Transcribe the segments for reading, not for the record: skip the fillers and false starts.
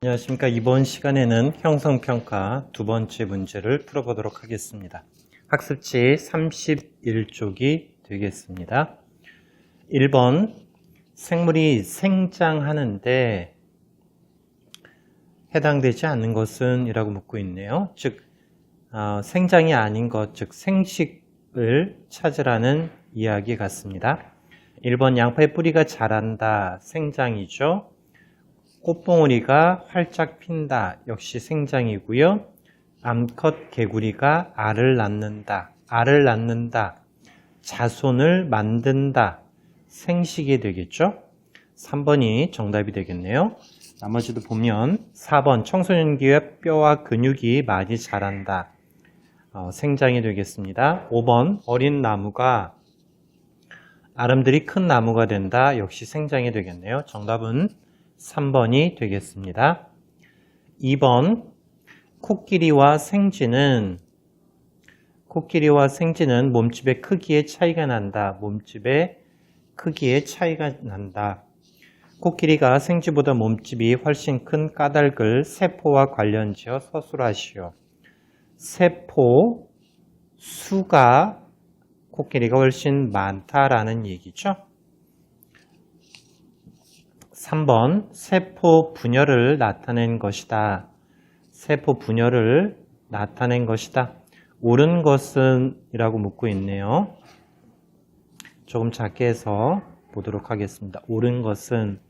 안녕하십니까. 이번 시간에는 형성평가 두 번째 문제를 풀어보도록 하겠습니다. 학습지 31쪽이 되겠습니다. 1번, 생물이 생장하는데 해당되지 않는 것은? 이라고 묻고 있네요. 즉, 생장이 아닌 것, 즉 생식을 찾으라는 이야기 같습니다. 1번, 양파의 뿌리가 자란다, 생장이죠. 꽃봉오리가 활짝 핀다, 역시 생장이고요. 암컷 개구리가 알을 낳는다, 자손을 만든다, 생식이 되겠죠. 3번이 정답이 되겠네요. 나머지도 보면 4번, 청소년기의 뼈와 근육이 많이 자란다, 생장이 되겠습니다. 5번, 어린 나무가 아름드리 큰 나무가 된다, 역시 생장이 되겠네요. 정답은 3번이 되겠습니다. 2번, 코끼리와 생쥐는 몸집의 크기에 차이가 난다. 몸집의 크기에 차이가 난다. 코끼리가 생쥐보다 몸집이 훨씬 큰 까닭을 세포와 관련지어 서술하시오. 세포 수가 코끼리가 훨씬 많다라는 얘기죠. 3번, 세포 분열을 나타낸 것이다. 세포 분열을 나타낸 것이다. 옳은 것은? 이라고 묻고 있네요. 조금 작게 해서 보도록 하겠습니다. 옳은 것은,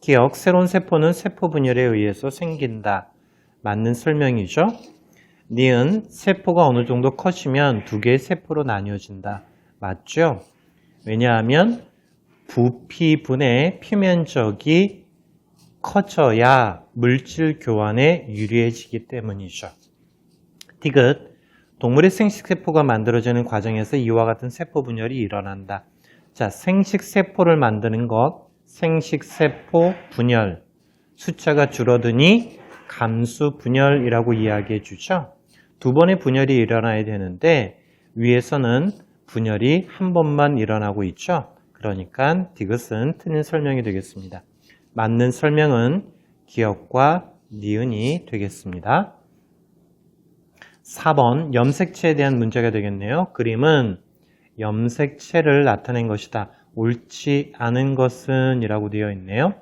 기억, 새로운 세포는 세포 분열에 의해서 생긴다. 맞는 설명이죠. 니은, 세포가 어느 정도 커지면 두 개의 세포로 나뉘어진다. 맞죠? 왜냐하면 부피분의 표면적이 커져야 물질 교환에 유리해지기 때문이죠. 디귿, 동물의 생식세포가 만들어지는 과정에서 이와 같은 세포 분열이 일어난다. 자, 생식세포를 만드는 것, 생식세포 분열, 숫자가 줄어드니 감수 분열이라고 이야기해 주죠. 두 번의 분열이 일어나야 되는데 위에서는 분열이 한 번만 일어나고 있죠. 그러니까 디귿은 틀린 설명이 되겠습니다. 맞는 설명은 기억과 니은이 되겠습니다. 4번, 염색체에 대한 문제가 되겠네요. 그림은 염색체를 나타낸 것이다. 옳지 않은 것은? 이라고 되어 있네요.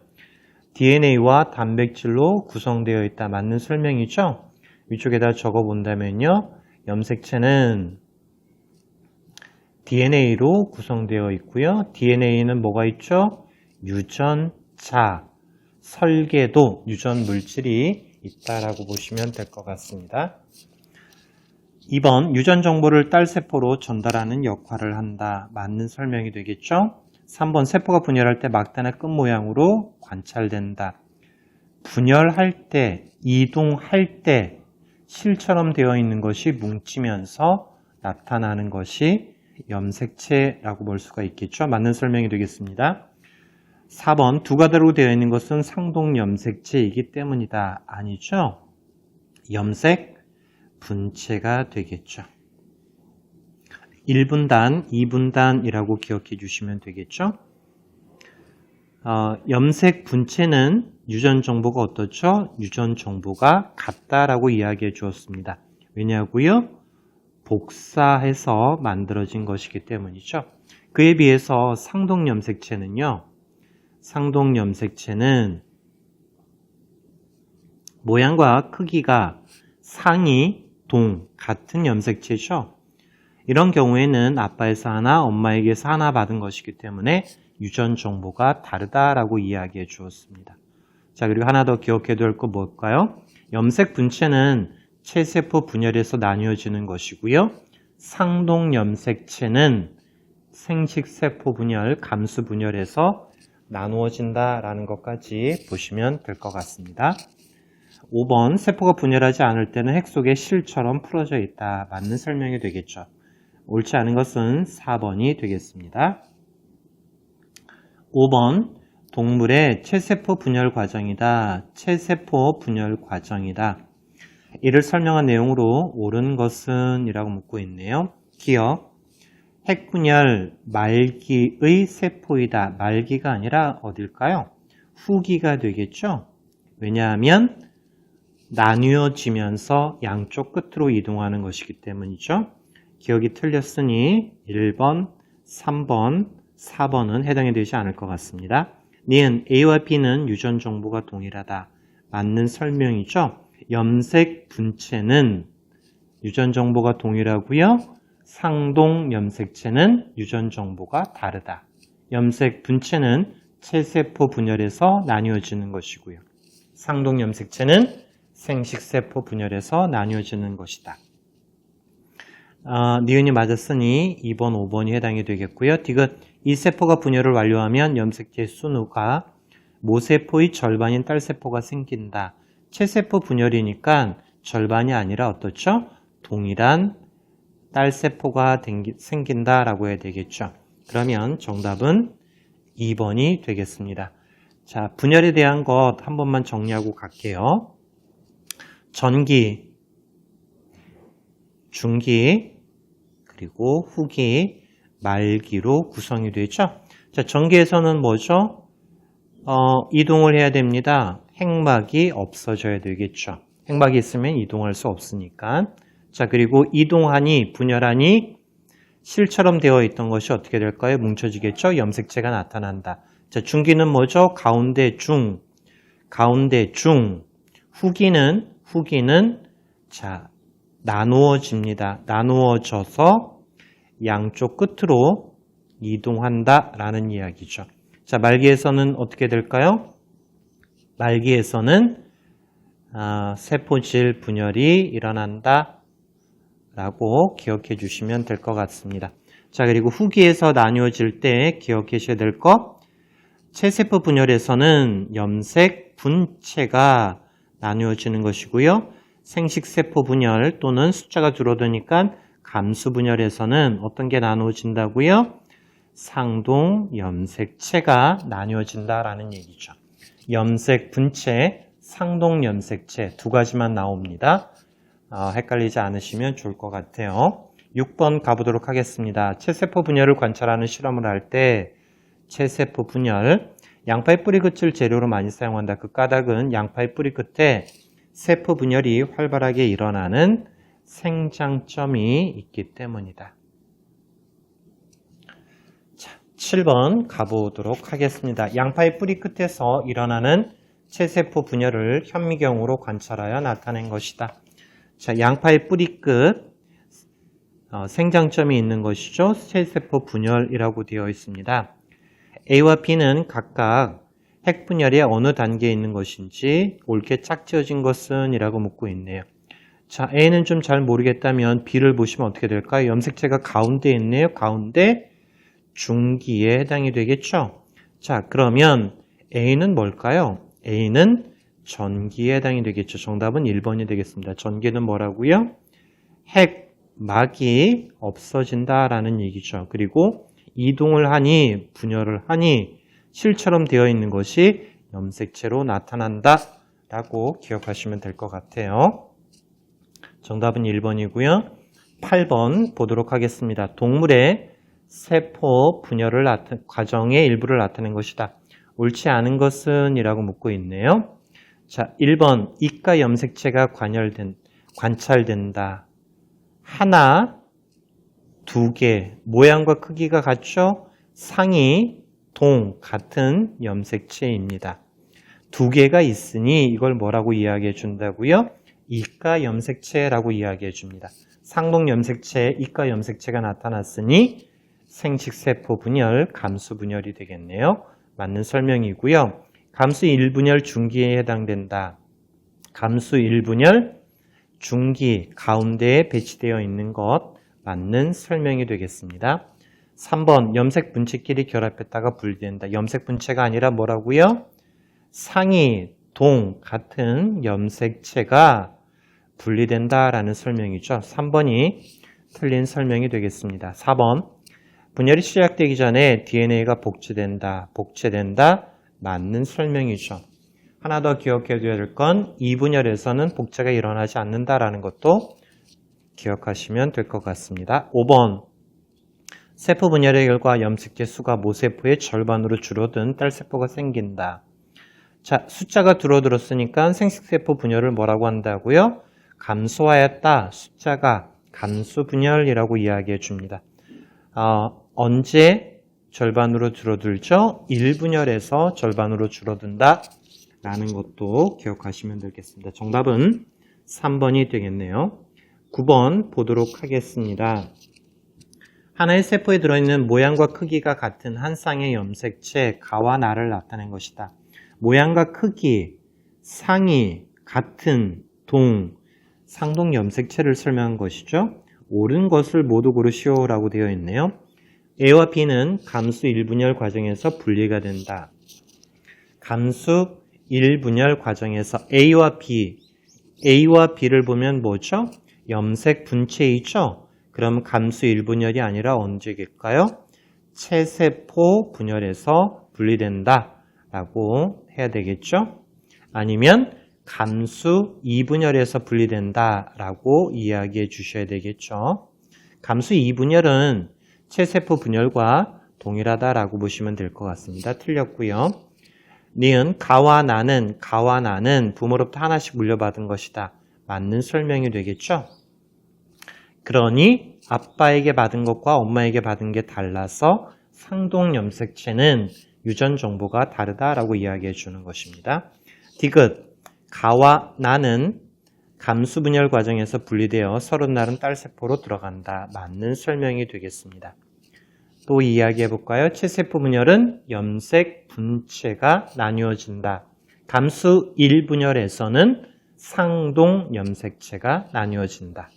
DNA와 단백질로 구성되어 있다. 맞는 설명이죠. 위쪽에다 적어 본다면요. 염색체는 DNA로 구성되어 있고요. DNA는 뭐가 있죠? 유전자, 설계도, 유전 물질이 있다라고 보시면 될 것 같습니다. 2번, 유전 정보를 딸세포로 전달하는 역할을 한다. 맞는 설명이 되겠죠? 3번, 세포가 분열할 때 막대나 끝 모양으로 관찰된다. 분열할 때, 이동할 때 실처럼 되어 있는 것이 뭉치면서 나타나는 것이 염색체라고 볼 수가 있겠죠. 맞는 설명이 되겠습니다. 4번, 두 가닥으로 되어 있는 것은 상동염색체이기 때문이다. 아니죠. 염색 분체가 되겠죠. 1분단, 2분단이라고 기억해 주시면 되겠죠. 염색 분체는 유전 정보가 어떻죠? 유전 정보가 같다라고 이야기해 주었습니다. 왜냐고요? 복사해서 만들어진 것이기 때문이죠. 그에 비해서 상동염색체는요. 상동염색체는 모양과 크기가 상이, 동, 같은 염색체죠. 이런 경우에는 아빠에서 하나, 엄마에게서 하나 받은 것이기 때문에 유전 정보가 다르다라고 이야기해 주었습니다. 자, 그리고 하나 더 기억해야 될 거 뭘까요? 염색 분체는 체세포 분열에서 나뉘어지는 것이고요. 상동염색체는 생식세포 분열, 감수 분열에서 나누어진다라는 것까지 보시면 될 것 같습니다. 5번, 세포가 분열하지 않을 때는 핵 속에 실처럼 풀어져 있다. 맞는 설명이 되겠죠. 옳지 않은 것은 4번이 되겠습니다. 5번, 동물의 체세포 분열 과정이다. 체세포 분열 과정이다. 이를 설명한 내용으로 옳은 것은? 이라고 묻고 있네요. 기억, 핵분열 말기의 세포이다. 말기가 아니라 어딜까요? 후기가 되겠죠. 왜냐하면 나뉘어지면서 양쪽 끝으로 이동하는 것이기 때문이죠. 기억이 틀렸으니 1번, 3번, 4번은 해당이 되지 않을 것 같습니다. 니은 A와 B는 유전 정보가 동일하다. 맞는 설명이죠. 염색 분체는 유전 정보가 동일하고요. 상동 염색체는 유전 정보가 다르다. 염색 분체는 체세포 분열에서 나뉘어지는 것이고요. 상동 염색체는 생식세포 분열에서 나뉘어지는 것이다. 니은이 맞았으니 2번, 5번이 해당이 되겠고요. 디귿 이 세포가 분열을 완료하면 염색체 순우가 모세포의 절반인 딸세포가 생긴다. 체세포 분열이니까 절반이 아니라 어떻죠? 동일한 딸세포가 생긴다라고 해야 되겠죠. 그러면 정답은 2번이 되겠습니다. 자, 분열에 대한 것 한 번만 정리하고 갈게요. 전기, 중기, 그리고 후기, 말기로 구성이 되죠. 자, 전기에서는 뭐죠? 이동을 해야 됩니다. 핵막이 없어져야 되겠죠. 핵막이 있으면 이동할 수 없으니까. 자, 그리고 이동하니, 분열하니 실처럼 되어 있던 것이 어떻게 될까요? 뭉쳐지겠죠? 염색체가 나타난다. 자, 중기는 뭐죠? 가운데 중, 가운데 중. 후기는 자, 나누어집니다. 나누어져서 양쪽 끝으로 이동한다라는 이야기죠. 자, 말기에서는 어떻게 될까요? 말기에서는 세포질 분열이 일어난다 라고 기억해 주시면 될 것 같습니다. 자, 그리고 후기에서 나뉘어질 때 기억하셔야 될 것, 체세포 분열에서는 염색 분체가 나뉘어지는 것이고요. 생식세포 분열 또는 숫자가 줄어드니까 감수 분열에서는 어떤 게 나누어진다고요? 상동 염색체가 나뉘어진다라는 얘기죠. 염색 분체, 상동 염색체 두 가지만 나옵니다. 헷갈리지 않으시면 좋을 것 같아요. 6번 가보도록 하겠습니다. 체세포 분열을 관찰하는 실험을 할 때 체세포 분열, 양파의 뿌리 끝을 재료로 많이 사용한다. 그 까닭은 양파의 뿌리 끝에 세포 분열이 활발하게 일어나는 생장점이 있기 때문이다. 자, 7번 가보도록 하겠습니다. 양파의 뿌리 끝에서 일어나는 체세포 분열을 현미경으로 관찰하여 나타낸 것이다. 자, 양파의 뿌리 끝 생장점이 있는 것이죠. 체세포 분열이라고 되어 있습니다. A와 B는 각각 핵분열이 어느 단계에 있는 것인지 옳게 짝지어진 것은 이라고 묻고 있네요. 자, A는 좀 잘 모르겠다면 B를 보시면 어떻게 될까요? 염색체가 가운데에 있네요. 가운데 중기에 해당이 되겠죠. 자, 그러면 A는 뭘까요? A는 전기에 해당이 되겠죠. 정답은 1번이 되겠습니다. 전기는 뭐라고요? 핵막이 없어진다라는 얘기죠. 그리고 이동을 하니, 분열을 하니 실처럼 되어 있는 것이 염색체로 나타난다 라고 기억하시면 될 것 같아요. 정답은 1번이고요. 8번 보도록 하겠습니다. 동물의 세포 분열을 과정의 일부를 나타낸 것이다. 옳지 않은 것은 이라고 묻고 있네요. 자, 1번 이가 염색체가 관찰된다. 하나, 두 개, 모양과 크기가 같죠? 상이, 동, 같은 염색체입니다. 두 개가 있으니 이걸 뭐라고 이야기해 준다고요? 이가 염색체라고 이야기해 줍니다. 상동 염색체, 이가 염색체가 나타났으니 생식세포 분열, 감수 분열이 되겠네요. 맞는 설명이고요. 감수 1분열 중기에 해당된다. 감수 1분열 중기 가운데에 배치되어 있는 것 맞는 설명이 되겠습니다. 3번 염색 분체끼리 결합했다가 분리된다. 염색 분체가 아니라 뭐라고요? 상이, 동 같은 염색체가 분리된다라는 설명이죠. 3번이 틀린 설명이 되겠습니다. 4번 분열이 시작되기 전에 DNA가 복제된다. 맞는 설명이죠. 하나 더 기억해 두어야 될 건 이분열에서는 복제가 일어나지 않는다라는 것도 기억하시면 될 것 같습니다. 5번 세포 분열의 결과 염색체 수가 모세포의 절반으로 줄어든 딸세포가 생긴다. 자, 숫자가 줄어들었으니까 생식세포 분열을 뭐라고 한다고요? 감소하였다. 숫자가 감소 분열이라고 이야기해 줍니다. 언제 절반으로 줄어들죠? 1분열에서 절반으로 줄어든다 라는 것도 기억하시면 되겠습니다. 정답은 3번이 되겠네요. 9번 보도록 하겠습니다. 하나의 세포에 들어있는 모양과 크기가 같은 한 쌍의 염색체 가와 나를 나타낸 것이다. 모양과 크기, 상이, 같은, 상동 염색체를 설명한 것이죠. 옳은 것을 모두 고르시오라고 되어 있네요. A와 B는 감수 1분열 과정에서 분리가 된다. 감수 1분열 과정에서 A와 B를 보면 뭐죠? 염색 분체이죠? 그럼 감수 1분열이 아니라 언제일까요? 체세포 분열에서 분리된다 라고 해야 되겠죠? 아니면 감수 2분열에서 분리된다 라고 이야기해 주셔야 되겠죠? 감수 2분열은 체세포 분열과 동일하다라고 보시면 될 것 같습니다. 틀렸고요. 니은 가와 나는 부모로부터 하나씩 물려받은 것이다. 맞는 설명이 되겠죠? 그러니 아빠에게 받은 것과 엄마에게 받은 게 달라서 상동 염색체는 유전 정보가 다르다라고 이야기해 주는 것입니다. 디귿 가와 나는 감수 분열 과정에서 분리되어 서로 다른 딸세포로 들어간다. 맞는 설명이 되겠습니다. 또 이야기해 볼까요? 체세포 분열은 염색 분체가 나뉘어진다. 감수 1분열에서는 상동 염색체가 나뉘어진다.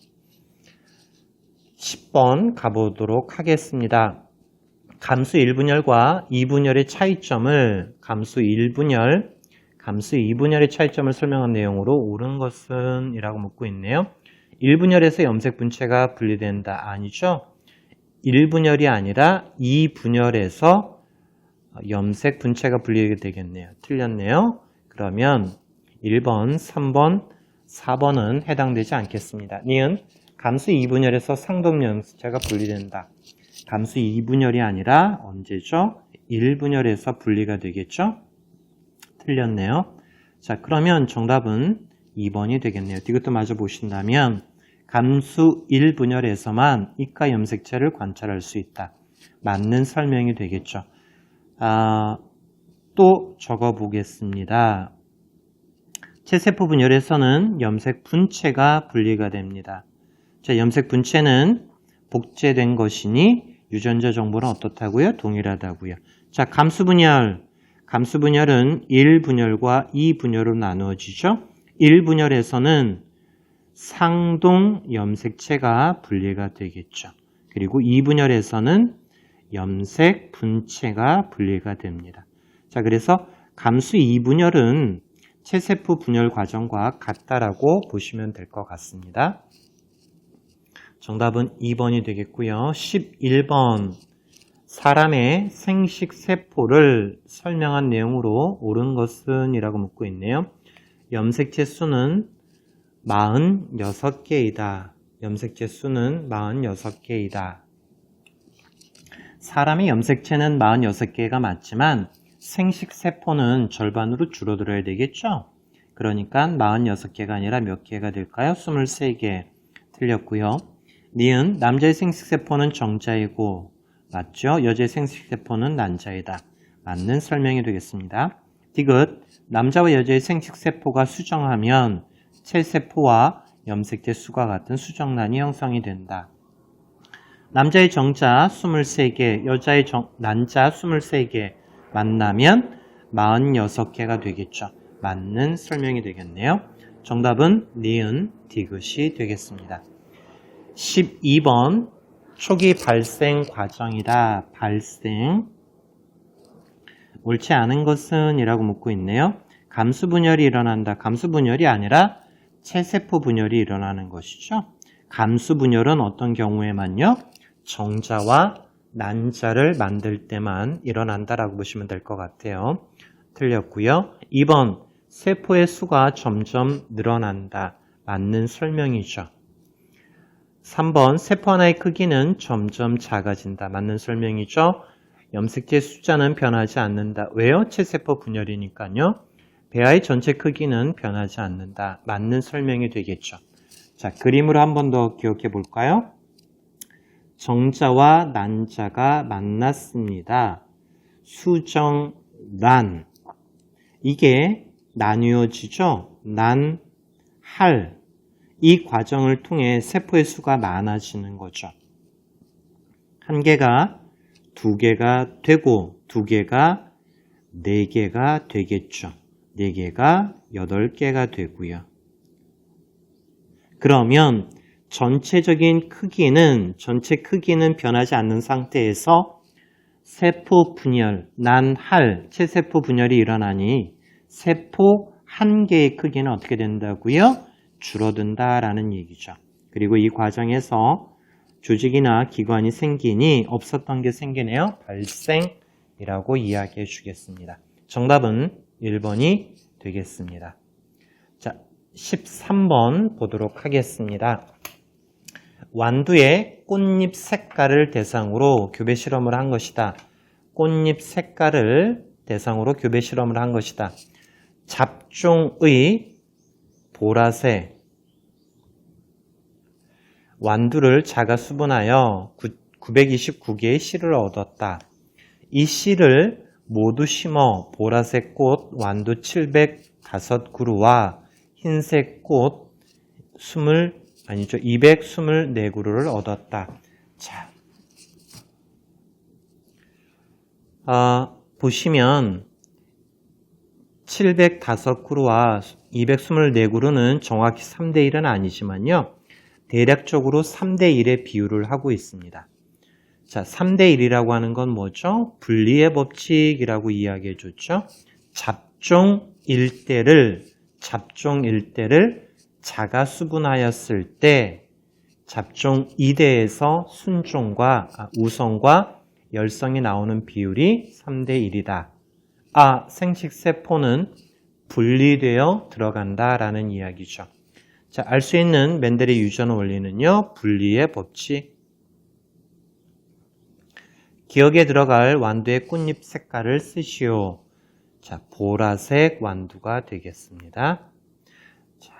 10번 가보도록 하겠습니다. 감수 1분열과 2분열의 차이점을 감수 2분열의 차이점을 설명한 내용으로 옳은 것은 이라고 묻고 있네요. 1분열에서 염색 분체가 분리된다. 아니죠. 1분열이 아니라 2분열에서 염색 분체가 분리되게 되겠네요. 틀렸네요. 그러면 1번, 3번, 4번은 해당되지 않겠습니다. 니은 감수 2분열에서 상동 염색체가 분리된다. 감수 2분열이 아니라 언제죠? 1분열에서 분리가 되겠죠? 틀렸네요. 자, 그러면 정답은 2번이 되겠네요. 이것도 마저 보신다면 감수 1분열에서만 이가 염색체를 관찰할 수 있다. 맞는 설명이 되겠죠. 또 적어보겠습니다. 체세포 분열에서는 염색 분체가 분리가 됩니다. 자, 염색 분체는 복제된 것이니 유전자 정보는 어떻다고요? 동일하다고요. 자, 감수 분열은 1분열과 2분열로 나누어지죠. 1분열에서는 상동 염색체가 분리가 되겠죠. 그리고 2분열에서는 염색 분체가 분리가 됩니다. 자, 그래서 감수 2분열은 체세포 분열 과정과 같다라고 보시면 될 것 같습니다. 정답은 2번이 되겠고요. 11번 사람의 생식세포를 설명한 내용으로 옳은 것은 이라고 묻고 있네요. 염색체 수는 46개이다. 염색체 수는 46개이다. 사람의 염색체는 46개가 맞지만 생식세포는 절반으로 줄어들어야 되겠죠? 그러니까 46개가 아니라 몇 개가 될까요? 23개. 틀렸고요. 니은 남자의 생식세포는 정자이고 맞죠? 여자의 생식세포는 난자이다. 맞는 설명이 되겠습니다. 디귿 남자와 여자의 생식세포가 수정하면 체세포와 염색체 수가 같은 수정란이 형성이 된다. 남자의 정자 23개, 여자의 난자 23개 만나면 46개가 되겠죠. 맞는 설명이 되겠네요. 정답은 니은 디귿이 되겠습니다. 12번 초기 발생 과정이다. 발생 옳지 않은 것은 이라고 묻고 있네요. 감수 분열이 일어난다. 감수 분열이 아니라 체세포 분열이 일어나는 것이죠. 감수 분열은 어떤 경우에만요? 정자와 난자를 만들 때만 일어난다라고 보시면 될 것 같아요. 틀렸고요. 2번 세포의 수가 점점 늘어난다. 맞는 설명이죠. 3번 세포 하나의 크기는 점점 작아진다. 맞는 설명이죠. 염색체 숫자는 변하지 않는다. 왜요? 체세포 분열이니까요. 배아의 전체 크기는 변하지 않는다. 맞는 설명이 되겠죠. 자, 그림으로 한 번 더 기억해 볼까요? 정자와 난자가 만났습니다. 수정란. 이게 나뉘어지죠? 난, 할. 이 과정을 통해 세포의 수가 많아지는 거죠. 한 개가 두 개가 되고, 두 개가 네 개가 되겠죠. 네 개가 8개가 되고요. 그러면 전체 크기는 변하지 않는 상태에서 세포 분열, 난할, 체세포 분열이 일어나니 세포 한 개의 크기는 어떻게 된다고요? 줄어든다라는 얘기죠. 그리고 이 과정에서 조직이나 기관이 생기니 없었던 게 생기네요. 발생이라고 이야기해 주겠습니다. 정답은 1번이 되겠습니다. 자, 13번 보도록 하겠습니다. 완두의 꽃잎 색깔을 대상으로 교배 실험을 한 것이다. 꽃잎 색깔을 대상으로 교배 실험을 한 것이다. 잡종의 보라색 완두를 자가 수분하여 929개의 씨를 얻었다. 이 씨를 모두 심어 보라색 꽃 완두 705그루와 흰색 꽃 224그루를 얻었다. 자, 보시면 705그루와 224그루는 정확히 3대1은 아니지만요. 대략적으로 3대1의 비율을 하고 있습니다. 자, 3대1이라고 하는 건 뭐죠? 분리의 법칙이라고 이야기해 줬죠. 잡종 1대를 자가 수분하였을 때 잡종 2대에서 우성과 열성이 나오는 비율이 3대1이다. 생식세포는 분리되어 들어간다라는 이야기죠. 자, 알 수 있는 멘델의 유전 원리는요. 분리의 법칙. 기억에 들어갈 완두의 꽃잎 색깔을 쓰시오. 자, 보라색 완두가 되겠습니다. 자,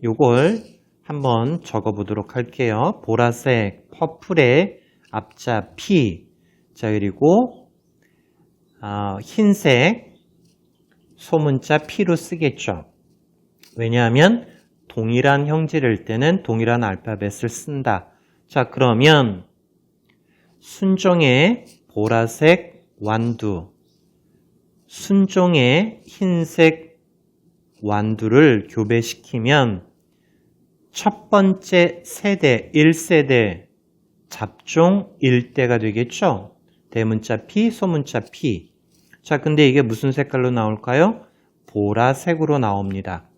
요걸 한번 적어보도록 할게요. 보라색, 퍼플의 앞자 P. 자, 그리고 흰색 소문자 P로 쓰겠죠. 왜냐하면 동일한 형질일 때는 동일한 알파벳을 쓴다. 자, 그러면 순종의 보라색 완두, 순종의 흰색 완두를 교배시키면 첫 번째 세대, 1세대 잡종 1대가 되겠죠? 대문자 P, 소문자 P. 자, 근데 이게 무슨 색깔로 나올까요? 보라색으로 나옵니다.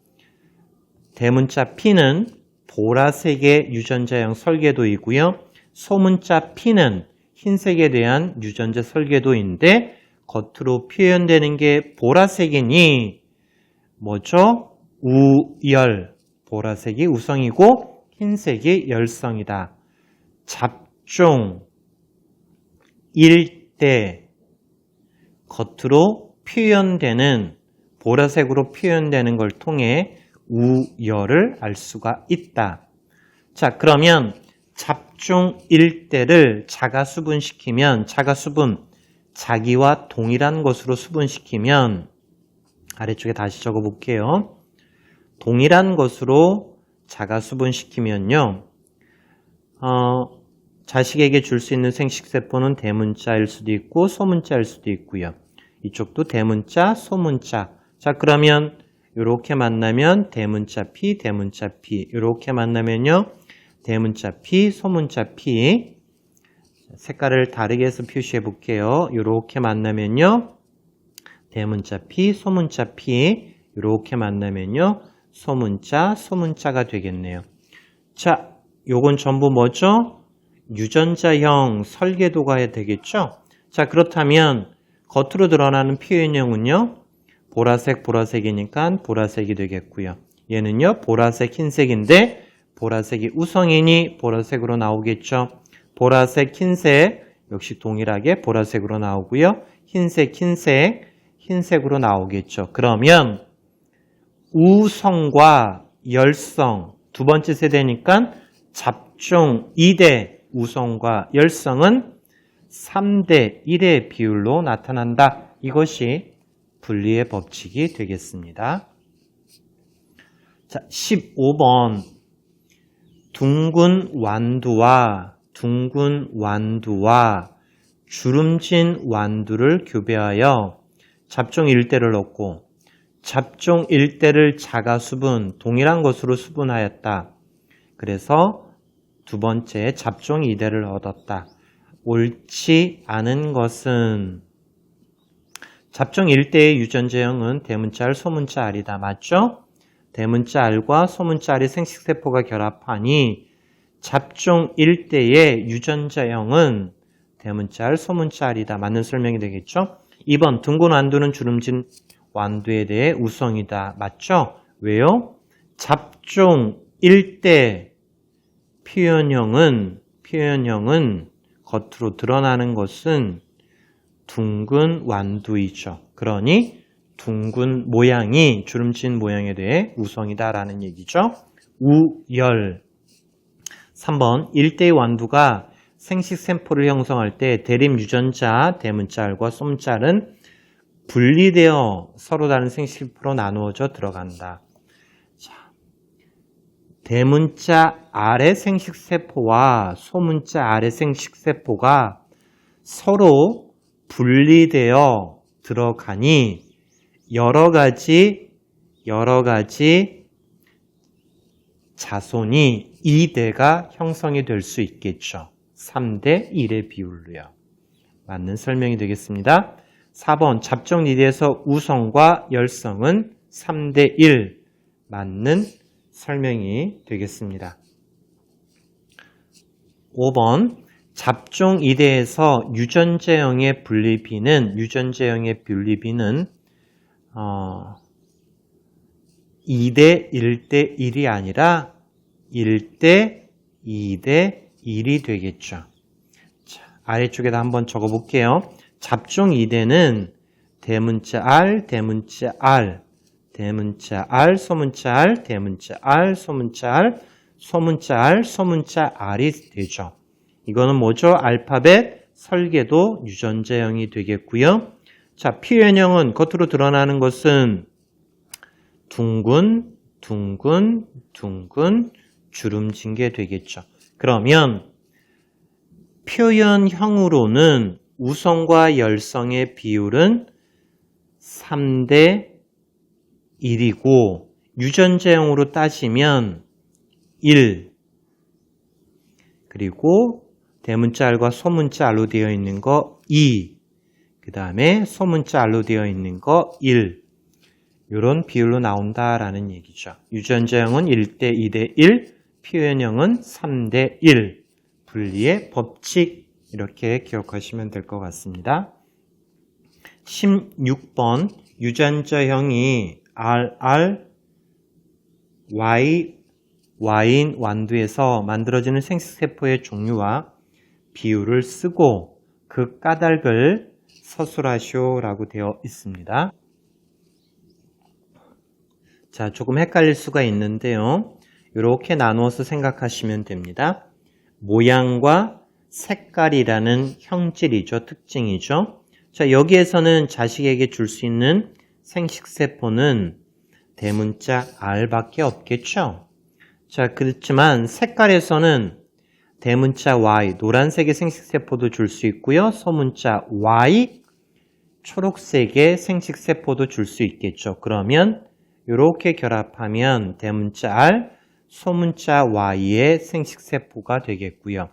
대문자 P는 보라색의 유전자형 설계도이고요. 소문자 P는 흰색에 대한 유전자 설계도인데 겉으로 표현되는 게 보라색이니 뭐죠? 우열. 보라색이 우성이고 흰색이 열성이다. 잡종 1대 겉으로 표현되는 보라색으로 표현되는 걸 통해 우열을 알 수가 있다. 자, 그러면 잡종 1대를 자가 수분시키면 자기와 동일한 것으로 수분시키면 아래쪽에 다시 적어볼게요. 동일한 것으로 자가 수분시키면요. 자식에게 줄 수 있는 생식세포는 대문자일 수도 있고 소문자일 수도 있고요. 이쪽도 대문자, 소문자. 자, 그러면 이렇게 만나면 대문자 P, 대문자 P. 이렇게 만나면요. 대문자 P, 소문자 P. 색깔을 다르게 해서 표시해 볼게요. 이렇게 만나면요. 대문자 P, 소문자 P. 이렇게 만나면요. 소문자가 되겠네요. 자, 요건 전부 뭐죠? 유전자형 설계도가 되겠죠? 자, 그렇다면 겉으로 드러나는 표현형은요. 보라색이니까 보라색이 되겠고요. 얘는요. 보라색, 흰색인데 보라색이 우성이니 보라색으로 나오겠죠. 보라색, 흰색 역시 동일하게 보라색으로 나오고요. 흰색으로 나오겠죠. 그러면 우성과 열성, 두 번째 세대니까 잡종 2대 우성과 열성은 3대 1의 비율로 나타난다. 이것이 분리의 법칙이 되겠습니다. 자, 15번. 둥근 완두와 주름진 완두를 교배하여 잡종 1대를 얻고 잡종 1대를 자가수분, 동일한 것으로 수분하였다. 그래서 두 번째 잡종 2대를 얻었다. 옳지 않은 것은 잡종 1대의 유전자형은 대문자 R, 소문자 R이다. 맞죠? 대문자 R과 소문자 R의 생식세포가 결합하니 잡종 1대의 유전자형은 대문자 R, 소문자 R이다. 맞는 설명이 되겠죠? 2번 둥근 완두는 주름진 완두에 대해 우성이다. 맞죠? 왜요? 잡종 1대 표현형은 겉으로 드러나는 것은 둥근 완두이죠. 그러니 둥근 모양이 주름진 모양에 대해 우성이다라는 얘기죠. 우열. 3번 1대의 완두가 생식세포를 형성할 때 대립 유전자 대문자 R과 소문자 R은 분리되어 서로 다른 생식세포로 나누어져 들어간다. 자, 대문자 R의 생식세포와 소문자 R의 생식세포가 서로 분리되어 들어가니 여러 가지 자손이 2대가 형성이 될 수 있겠죠. 3대 1의 비율로요. 맞는 설명이 되겠습니다. 4번 잡종 2대에서 우성과 열성은 3대 1 맞는 설명이 되겠습니다. 5번 잡종 2대에서 유전자형의 분리비는 2대 1대 1이 아니라 1대 2대 1이 되겠죠. 자, 아래쪽에다 한번 적어볼게요. 잡종 2대는 대문자 R, 대문자 R, 대문자 R, 소문자 R, 대문자 R, 소문자 R, 소문자 R, 소문자 R이 되죠. 이거는 뭐죠? 알파벳 설계도 유전자형이 되겠고요. 자, 표현형은 겉으로 드러나는 것은 둥근 주름진 게 되겠죠. 그러면 표현형으로는 우성과 열성의 비율은 3대 1이고 유전자형으로 따지면 1 그리고 대문자 R과 소문자 R로 되어 있는 거 2 그 다음에 소문자 R로 되어 있는 거 1 이런 비율로 나온다라는 얘기죠. 유전자형은 1대 2대 1 표현형은 3대 1 분리의 법칙 이렇게 기억하시면 될 것 같습니다. 16번 유전자형이 RR, Y인 완두에서 만들어지는 생식세포의 종류와 비율을 쓰고 그 까닭을 서술하시오라고 되어 있습니다. 자, 조금 헷갈릴 수가 있는데요. 이렇게 나누어서 생각하시면 됩니다. 모양과 색깔이라는 형질이죠. 특징이죠. 자, 여기에서는 자식에게 줄 수 있는 생식세포는 대문자 R밖에 없겠죠. 자, 그렇지만 색깔에서는 대문자 Y, 노란색의 생식세포도 줄 수 있고요. 소문자 Y, 초록색의 생식세포도 줄 수 있겠죠. 그러면 이렇게 결합하면 대문자 R, 소문자 Y의 생식세포가 되겠고요.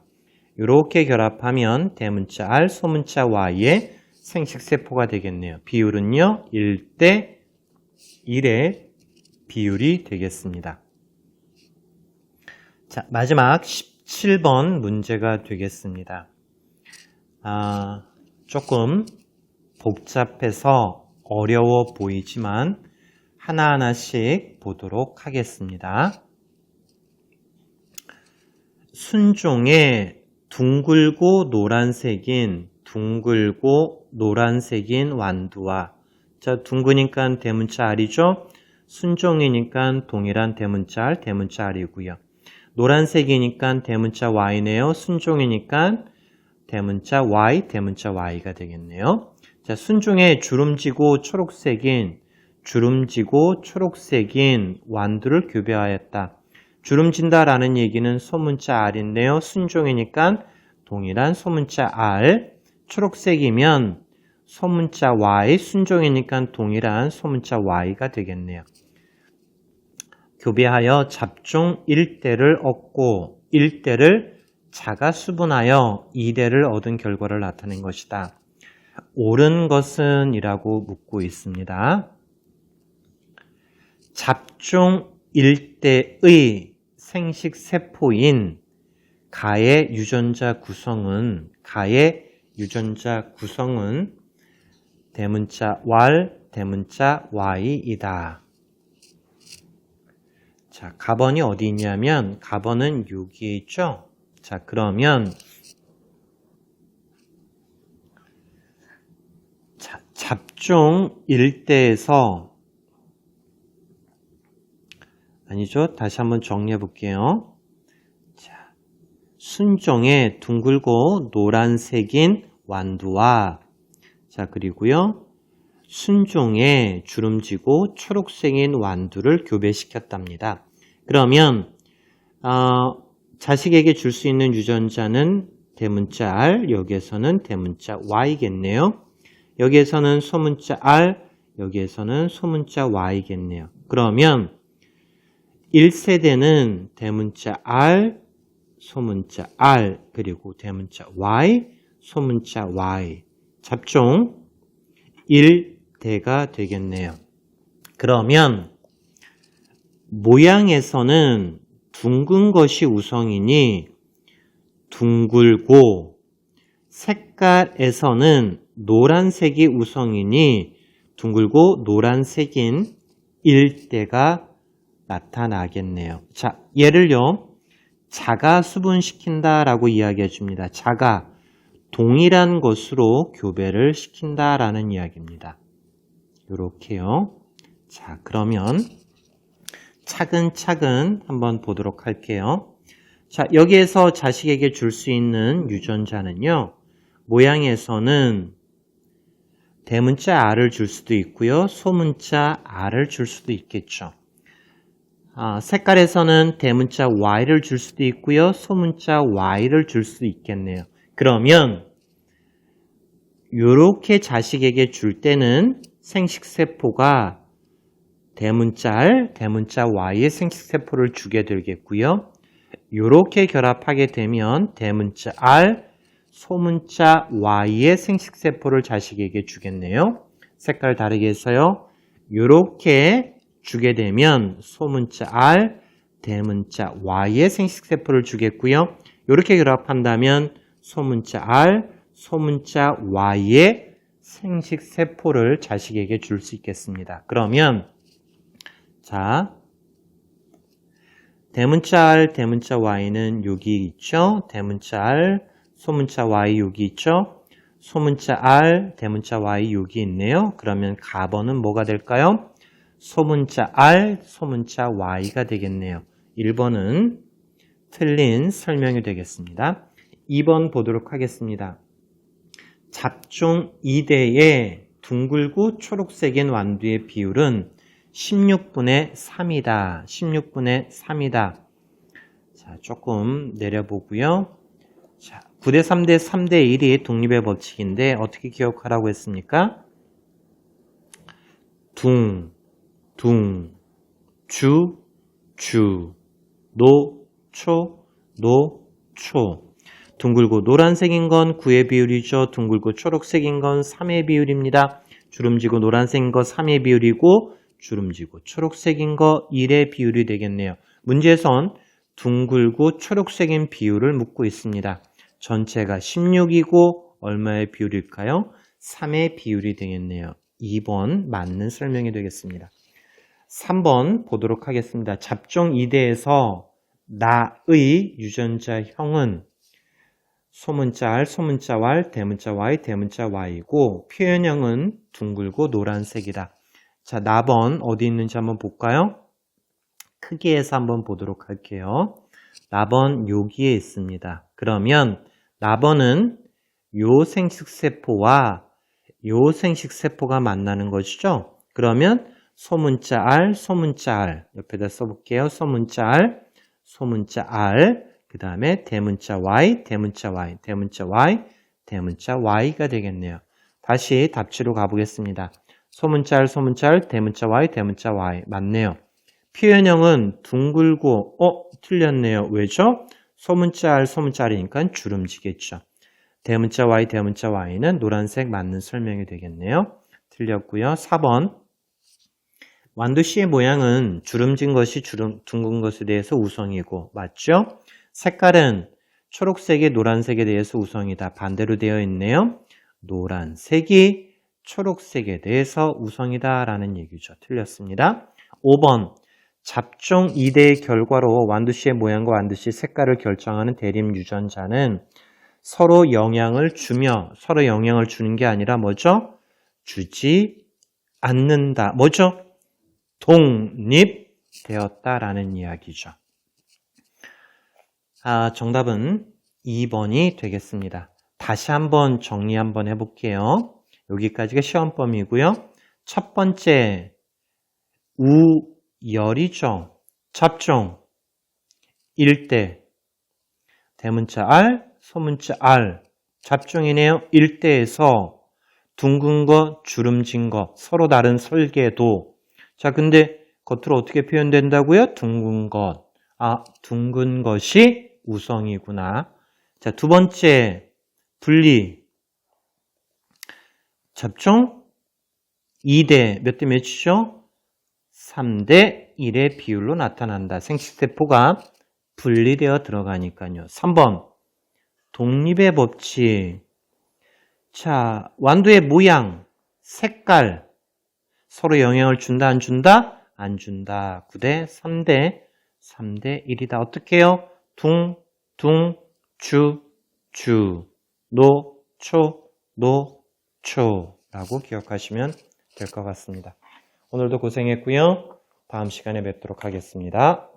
이렇게 결합하면 대문자 R, 소문자 Y의 생식세포가 되겠네요. 비율은요, 1대 1의 비율이 되겠습니다. 자, 마지막 17번 문제가 되겠습니다. 조금 복잡해서 어려워 보이지만 하나하나씩 보도록 하겠습니다. 순종의 둥글고 노란색인 완두와 자, 둥그니까 대문자 R이죠. 순종이니까 동일한 대문자 R, 대문자 R이고요. 노란색이니까 대문자 Y네요. 순종이니까 대문자 Y, 대문자 Y가 되겠네요. 자, 순종에 주름지고 초록색인 완두를 교배하였다. 주름진다라는 얘기는 소문자 R인데요. 순종이니까 동일한 소문자 R, 초록색이면 소문자 Y, 순종이니까 동일한 소문자 Y가 되겠네요. 교배하여 잡종 1대를 얻고 1대를 자가 수분하여 2대를 얻은 결과를 나타낸 것이다. 옳은 것은 이라고 묻고 있습니다. 잡종 1대의 생식세포인 가의 유전자 구성은 대문자 R, 대문자 Y이다. 자, 가번이 어디 있냐면 가번은 여기에 있죠. 자, 그러면 자, 잡종 1대에서 아니죠. 다시 한번 정리해 볼게요. 자, 순종에 둥글고 노란색인 완두와 자, 그리고요. 순종에 주름지고 초록색인 완두를 교배시켰답니다. 그러면 자식에게 줄 수 있는 유전자는 대문자 R, 여기에서는 대문자 Y겠네요. 여기에서는 소문자 R, 여기에서는 소문자 Y겠네요. 그러면 1세대는 대문자 R, 소문자 R, 그리고 대문자 Y, 소문자 Y. 잡종 1대가 되겠네요. 그러면 모양에서는 둥근 것이 우성이니 둥글고 색깔에서는 노란색이 우성이니 둥글고 노란색인 1대가 나타나겠네요. 자, 얘를요. 자가 수분시킨다 라고 이야기해 줍니다. 자가 동일한 것으로 교배를 시킨다라는 이야기입니다. 이렇게요. 자, 그러면 차근차근 한번 보도록 할게요. 자, 여기에서 자식에게 줄 수 있는 유전자는요. 모양에서는 대문자 R을 줄 수도 있고요. 소문자 R을 줄 수도 있겠죠. 색깔에서는 대문자 Y를 줄 수도 있고요. 소문자 Y를 줄 수도 있겠네요. 그러면 이렇게 자식에게 줄 때는 생식세포가 대문자 R, 대문자 Y의 생식세포를 주게 되겠고요. 이렇게 결합하게 되면 대문자 R, 소문자 Y의 생식세포를 자식에게 주겠네요. 색깔 다르게 해서요. 이렇게 주게 되면 소문자 R, 대문자 Y의 생식세포를 주겠고요. 이렇게 결합한다면 소문자 R, 소문자 Y의 생식세포를 자식에게 줄 수 있겠습니다. 그러면 자, 대문자 R, 대문자 Y는 여기 있죠. 대문자 R, 소문자 Y 여기 있죠. 소문자 R, 대문자 Y 여기 있네요. 그러면 가번은 뭐가 될까요? 소문자 R, 소문자 Y가 되겠네요. 1번은 틀린 설명이 되겠습니다. 2번 보도록 하겠습니다. 잡종 2대의 둥글고 초록색인 완두의 비율은 16분의 3이다. 16분의 3이다. 자, 조금 내려보고요. 자, 9대 3대 3대 1이 독립의 법칙인데 어떻게 기억하라고 했습니까? 둥, 주, 초, 둥글고 노란색인 건 9의 비율이죠. 둥글고 초록색인 건 3의 비율입니다. 주름지고 노란색인 거 3의 비율이고 주름지고 초록색인 거 1의 비율이 되겠네요. 문제에선 둥글고 초록색인 비율을 묻고 있습니다. 전체가 16이고 얼마의 비율일까요? 3의 비율이 되겠네요. 2번 맞는 설명이 되겠습니다. 3번 보도록 하겠습니다. 잡종 2대에서 나의 유전자형은 소문자 R, 소문자 Y, 대문자 Y, 대문자 Y이고 표현형은 둥글고 노란색이다. 자, 나번 어디 있는지 한번 볼까요? 크기에서 한번 보도록 할게요. 나번 여기에 있습니다. 그러면 나번은 요 생식세포와 요 생식세포가 만나는 것이죠. 그러면 소문자 R, 소문자 R 옆에다 써볼게요. 소문자 R, 소문자 R 그 다음에 대문자 Y, 대문자 Y, 대문자 Y, 대문자 Y가 되겠네요. 다시 답지로 가보겠습니다. 소문자 R, 소문자 R, 대문자 Y, 대문자 Y 맞네요. 표현형은 둥글고 틀렸네요. 왜죠? 소문자 R, 소문자 R이니까 주름지겠죠. 대문자 Y, 대문자 Y는 노란색 맞는 설명이 되겠네요. 틀렸고요. 4번 완두씨의 모양은 주름진 것이 둥근 것에 대해서 우성이고 맞죠? 색깔은 초록색에 노란색에 대해서 우성이다. 반대로 되어 있네요. 노란색이 초록색에 대해서 우성이다 라는 얘기죠. 틀렸습니다. 5번 잡종 2대의 결과로 완두씨의 모양과 완두씨의 색깔을 결정하는 대립 유전자는 서로 영향을 주며 서로 영향을 주는 게 아니라 뭐죠? 주지 않는다. 뭐죠? 독립되었다라는 이야기죠. 정답은 2번이 되겠습니다. 다시 한번 정리 한번 해볼게요. 여기까지가 시험 범위고요. 첫 번째 우열이죠. 잡종 1대 대문자 R, 소문자 R 잡종이네요. 1대에서 둥근 것, 주름진 것 서로 다른 설계도 자 근데 겉으로 어떻게 표현된다고요? 둥근 것 둥근 것이 우성이구나. 자, 두 번째 분리 잡종 2대 몇 대 몇이죠? 3대 1의 비율로 나타난다. 생식세포가 분리되어 들어가니까요. 3번 독립의 법칙. 자, 완두의 모양, 색깔 서로 영향을 준다 안 준다? 안 준다. 9대 3대 1이다. 어떻게 해요? 둥, 주, 노, 초 라고 기억하시면 될 것 같습니다. 오늘도 고생했고요. 다음 시간에 뵙도록 하겠습니다.